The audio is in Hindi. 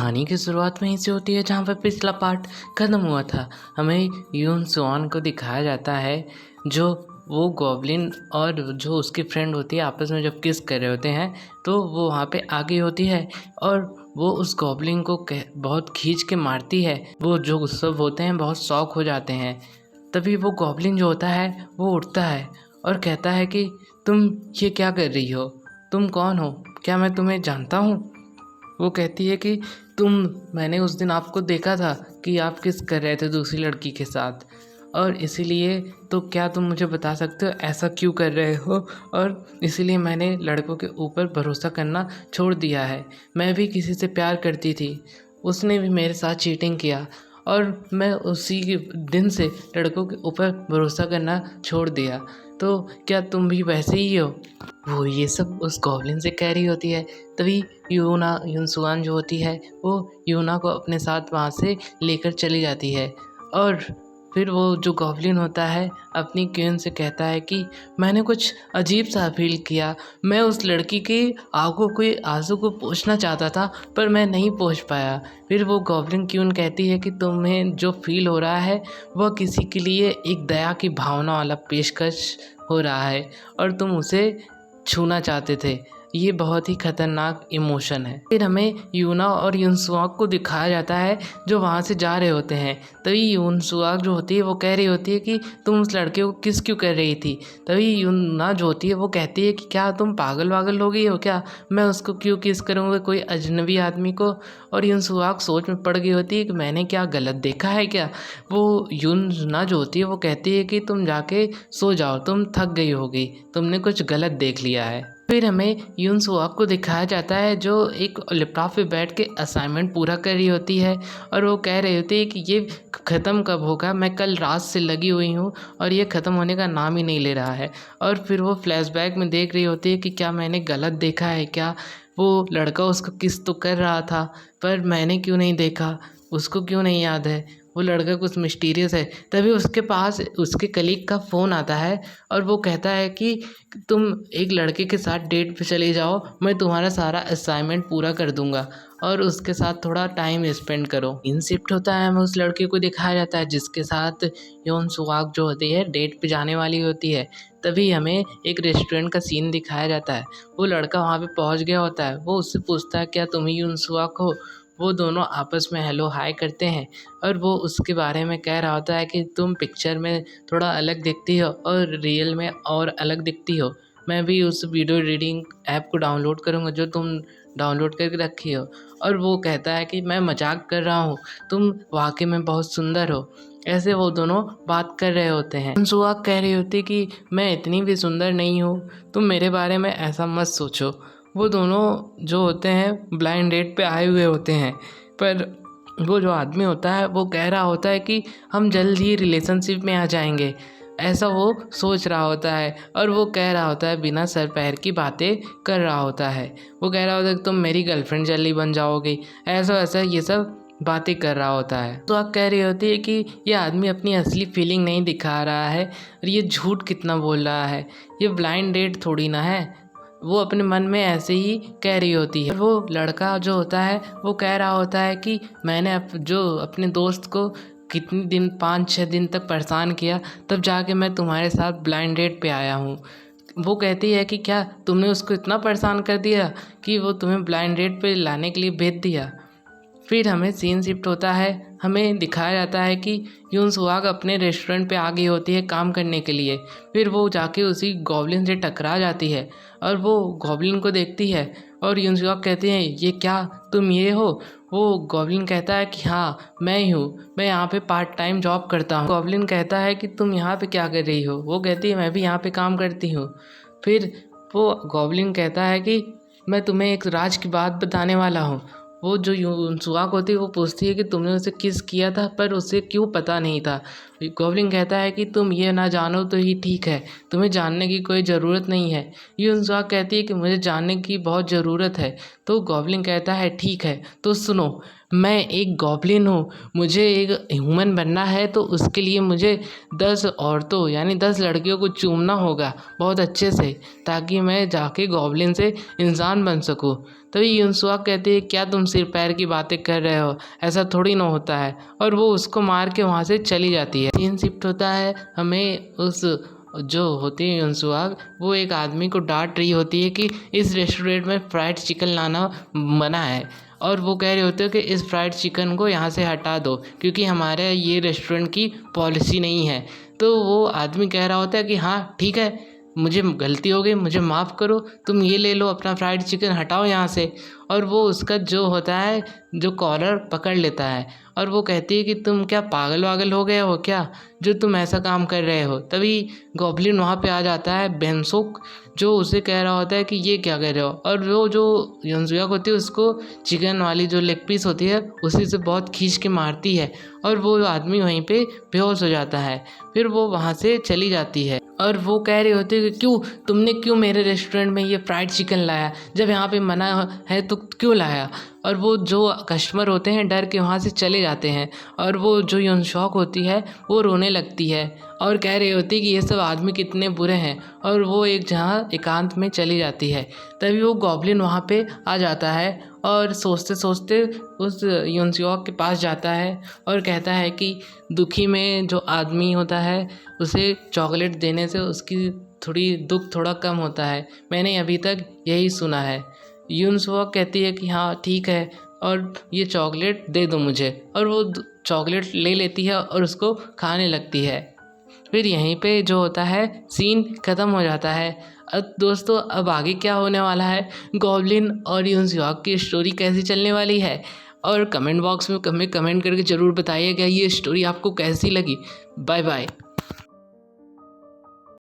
कहानी की शुरुआत वहीं से होती है जहाँ पर पिछला पार्ट ख़त्म हुआ था। हमें यून सुआन को दिखाया जाता है जो वो गॉब्लिन और जो उसकी फ्रेंड होती है आपस में जब किस कर रहे होते हैं तो वो वहाँ पे आ गई होती है और वो उस गॉब्लिन को बहुत खींच के मारती है। वो जो सब होते हैं बहुत शॉक हो जाते हैं। तभी वो गॉब्लिन जो होता है वो उठता है और कहता है कि तुम ये क्या कर रही हो, तुम कौन हो, क्या मैं तुम्हें जानता हूँ। वो कहती है कि मैंने उस दिन आपको देखा था कि आप किस कर रहे थे दूसरी लड़की के साथ, और इसीलिए तो क्या तुम मुझे बता सकते हो ऐसा क्यों कर रहे हो। और इसीलिए मैंने लड़कों के ऊपर भरोसा करना छोड़ दिया है। मैं भी किसी से प्यार करती थी, उसने भी मेरे साथ चीटिंग किया और मैं उसी दिन से लड़कों के ऊपर भरोसा करना छोड़ दिया। तो क्या तुम भी वैसे ही हो। वो ये सब उस गॉब्लिन से कह रही होती है। तभी यूनसुआन जो होती है वो यूना को अपने साथ वहाँ से लेकर चली जाती है और फिर वो जो गॉब्लिन होता है अपनी क्वीन से कहता है कि मैंने कुछ अजीब सा फील किया। मैं उस लड़की की आंखों के आंसू को पोंछना चाहता था पर मैं नहीं पोंछ पाया। फिर वो गॉब्लिन क्वीन कहती है कि तुम्हें जो फील हो रहा है वह किसी के लिए एक दया की भावना वाला पेशकश हो रहा है और तुम उसे छूना चाहते थे। ये बहुत ही खतरनाक इमोशन है। फिर हमें यूना और यूनसुआक को दिखाया जाता है जो वहाँ से जा रहे होते हैं। तभी यूनसुआक जो होती है वो कह रही होती है कि तुम उस लड़के को किस क्यों कर रही थी। तभी यूना जो होती है वो कहती है कि क्या तुम पागल वागल हो गई हो क्या, मैं उसको क्यों किस करूँगा कोई अजनबी आदमी को। और यूनसुआक सोच में पड़ गई होती है कि मैंने क्या गलत देखा है क्या। वो यूना जो होती है वो कहती है कि तुम जाके सो जाओ, तुम थक गई होगी, तुमने कुछ गलत देख लिया है। फिर हमें यूनसुआक को दिखाया जाता है जो एक लैपटॉप पे बैठ के असाइनमेंट पूरा कर रही होती है और वो कह रही होती है कि ये ख़त्म कब होगा, मैं कल रात से लगी हुई हूँ और ये ख़त्म होने का नाम ही नहीं ले रहा है। और फिर वो फ्लैशबैक में देख रही होती है कि क्या मैंने गलत देखा है क्या, वो लड़का उसको किस तो कर रहा था पर मैंने क्यों नहीं देखा, उसको क्यों नहीं याद है, वो लड़का कुछ मिस्टीरियस है। तभी उसके पास उसके कलीग का फ़ोन आता है और वो कहता है कि तुम एक लड़के के साथ डेट पे चले जाओ, मैं तुम्हारा सारा असाइनमेंट पूरा कर दूंगा और उसके साथ थोड़ा टाइम स्पेंड करो। इन शिफ्ट होता है, हमें उस लड़के को दिखाया जाता है जिसके साथ योन सुहाग जो होती है डेट पे जाने वाली होती है। तभी हमें एक रेस्टोरेंट का सीन दिखाया जाता है। वो लड़का वहाँ पे पहुँच गया होता है, वो उससे पूछता है क्या तुम ही योन सुहाग हो। वो दोनों आपस में हेलो हाय करते हैं और वो उसके बारे में कह रहा होता है कि तुम पिक्चर में थोड़ा अलग दिखती हो और रियल में और अलग दिखती हो। मैं भी उस वीडियो रीडिंग ऐप को डाउनलोड करूँगा जो तुम डाउनलोड करके रखी हो। और वो कहता है कि मैं मजाक कर रहा हूँ, तुम वाकई में बहुत सुंदर हो। ऐसे वो दोनों बात कर रहे होते हैं। सुहाग कह रही होती कि मैं इतनी भी सुंदर नहीं हूँ, तुम मेरे बारे में ऐसा मत सोचो। वो दोनों जो होते हैं ब्लाइंड डेट पे आए हुए होते हैं पर वो जो आदमी होता है वो कह रहा होता है कि हम जल्द ही रिलेशनशिप में आ जाएंगे, ऐसा वो सोच रहा होता है। और वो कह रहा होता है बिना सर पैर की बातें कर रहा होता है। वो कह रहा होता है कि तुम मेरी गर्लफ्रेंड जल्दी बन जाओगी, ऐसा वैसा ये सब बातें कर रहा होता है। तो आप कह रही होती है कि ये आदमी अपनी असली फीलिंग नहीं दिखा रहा है और ये झूठ कितना बोल रहा है, ये ब्लाइंड डेट थोड़ी ना है। वो अपने मन में ऐसे ही कह रही होती है। वो लड़का जो होता है वो कह रहा होता है कि मैंने अपने दोस्त को कितने दिन 5-6 दिन तक परेशान किया, तब जाके मैं तुम्हारे साथ ब्लाइंड डेट पे आया हूँ। वो कहती है कि क्या तुमने उसको इतना परेशान कर दिया कि वो तुम्हें ब्लाइंड डेट पे लाने के लिए भेज दिया। फिर हमें सीन शिफ्ट होता है, हमें दिखाया जाता है कि यून सुहाग अपने रेस्टोरेंट पे आ गई होती है काम करने के लिए। फिर वो जाके उसी गॉब्लिन से टकरा जाती है और वो गॉब्लिन को देखती है और यून सुहाग कहते हैं ये क्या तुम ये हो। वो गॉब्लिन कहता है कि हाँ मैं ही हूँ, मैं यहाँ पे पार्ट टाइम जॉब करता हूँ। गॉब्लिन कहता है कि तुम यहाँ पे क्या कर रही हो। वो कहती है मैं भी यहाँ पे काम करती हूँ। फिर वो गॉब्लिन कहता है कि मैं तुम्हें एक राज की बात बताने वाला हूँ। वो जो सुहाग होती है वो पूछती है कि तुमने उसे किस किया था पर उसे क्यों पता नहीं था। गॉब्लिन कहता है कि तुम ये ना जानो तो ही ठीक है, तुम्हें जानने की कोई ज़रूरत नहीं है। यूनसुआग कहती है कि मुझे जानने की बहुत ज़रूरत है। तो गॉब्लिन कहता है ठीक है, तो सुनो, मैं एक गॉब्लिन हूँ, मुझे एक ह्यूमन बनना है, तो उसके लिए मुझे 10 औरतों यानी 10 लड़कियों को चूमना होगा बहुत अच्छे से, ताकि मैं जाके गॉब्लिन से इंसान बन सकूँ। तभी यूनसुआग कहती है क्या तुम सिर पैर की बातें कर रहे हो, ऐसा थोड़ी ना होता है, और वो उसको मार के वहाँ से चली जाती है। सीन शिफ्ट होता है, हमें उस जो होती है यूनसुआग, वो एक आदमी को डांट रही होती है कि इस रेस्टोरेंट में फ्राइड चिकन लाना मना है, और वो कह रहे होते हैं कि इस फ्राइड चिकन को यहाँ से हटा दो क्योंकि हमारे ये रेस्टोरेंट की पॉलिसी नहीं है। तो वो आदमी कह रहा होता है कि हाँ ठीक है, मुझे गलती हो गई, मुझे माफ़ करो, तुम ये ले लो अपना फ्राइड चिकन, हटाओ यहाँ से। और वो उसका जो होता है जो कॉलर पकड़ लेता है, और वो कहती है कि तुम क्या पागल वागल हो गए हो क्या, जो तुम ऐसा काम कर रहे हो। तभी गॉब्लिन वहाँ पे आ जाता है, बेंसोक, जो उसे कह रहा होता है कि ये क्या कर रहे हो, और वो जो यूनसुआग होती है उसको चिकन वाली जो लेग पीस होती है उसी से बहुत खींच के मारती है, और वो आदमी वहीं पे बेहोश हो जाता है। फिर वो वहाँ से चली जाती है, और वो कह रही होती है कि तुमने क्यों मेरे रेस्टोरेंट में ये फ्राइड चिकन लाया, जब यहाँ पे मना है तो क्यों लाया। और वो जो कस्टमर होते हैं डर के वहाँ से चले जाते हैं, और वो जो यूनसुआग होती है वो रोने लगती है और कह रही होती है कि ये सब आदमी कितने बुरे हैं, और वो एक जहाँ एकांत में चली जाती है। तभी वो गॉब्लिन वहाँ पे आ जाता है और सोचते सोचते उस यूनसुआग के पास जाता है और कहता है कि दुखी में जो आदमी होता है उसे चॉकलेट देने से उसकी थोड़ी दुख थोड़ा कम होता है, मैंने अभी तक यही सुना है। यूनसुआग कहती है कि हाँ ठीक है, और ये चॉकलेट दे दो मुझे, और वो चॉकलेट ले लेती है और उसको खाने लगती है। फिर यहीं पे जो होता है सीन ख़त्म हो जाता है। अब दोस्तों अब आगे क्या होने वाला है, गॉब्लिन और यूनसुआग की स्टोरी कैसी चलने वाली है, और कमेंट बॉक्स में हमें कमेंट करके ज़रूर बताइएगा ये स्टोरी आपको कैसी लगी। Bye bye.